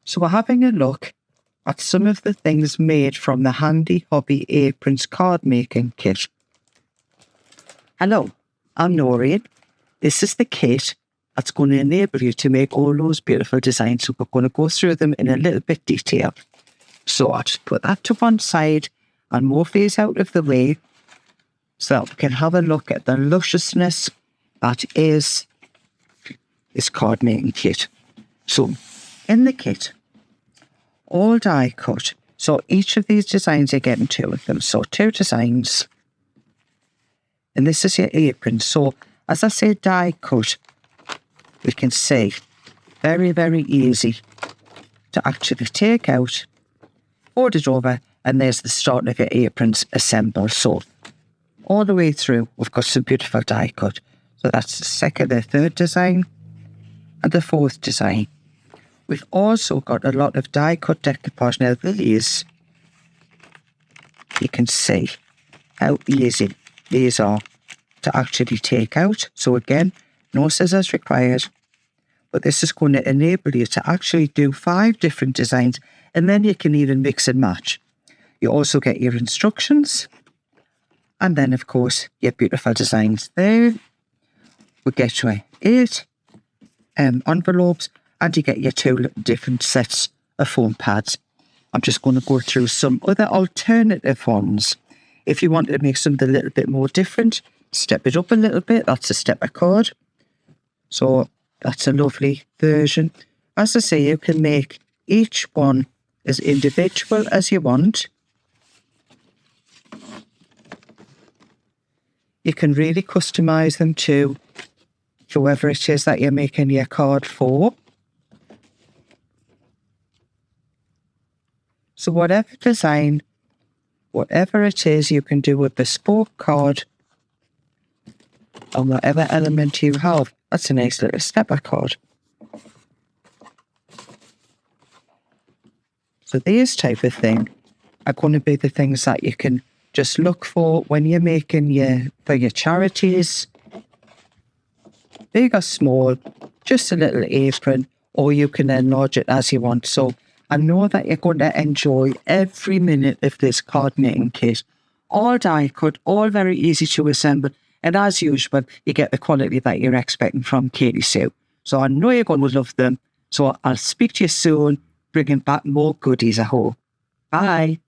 So we're having a look at some of the things made from the Handy Hobby Aprons card making kit. Hello, I'm Noreen. This is the kit that's going to enable you to make all those beautiful designs. So we're going to go through them in a little bit detail. So I'll just put that to one side and move these out of the way so that we can have a look at the lusciousness that is this card making kit. So in the kit, all die cut. So each of these designs you're getting two of them. So two designs. And this is your apron. So as I say, die cut, we can see very, very easy to actually take out, fold it over, and there's the start of your aprons assembled. So all the way through, we've got some beautiful die cut. So that's the second, the third design, and the fourth design. We've also got a lot of die cut decoupage. Now these, you can see how easy these are to actually take out. So again, no scissors required, but this is going to enable you to actually do 5 different designs, and then you can even mix and match. You also get your instructions, and then of course your beautiful designs there. We get your 8 envelopes, and you get your 2 different sets of foam pads. I'm just going to go through some other alternative ones. If you want to make something a little bit more different, step it up a little bit. That's a stepper card. So that's a lovely version. As I say, you can make each one as individual as you want. You can really customise them to whoever it is that you're making your card for. So whatever design, whatever it is, you can do a bespoke card on whatever element you have. That's a nice little stepper card. So these type of thing are going to be the things that you can just look for when you're making for your charities, big or small, just a little apron, or you can enlarge it as you want. So I know that you're going to enjoy every minute of this card making kit. All die cut, all very easy to assemble. And as usual, you get the quality that you're expecting from Katy Sue. So I know you're going to love them. So I'll speak to you soon, bringing back more goodies, I hope. Bye.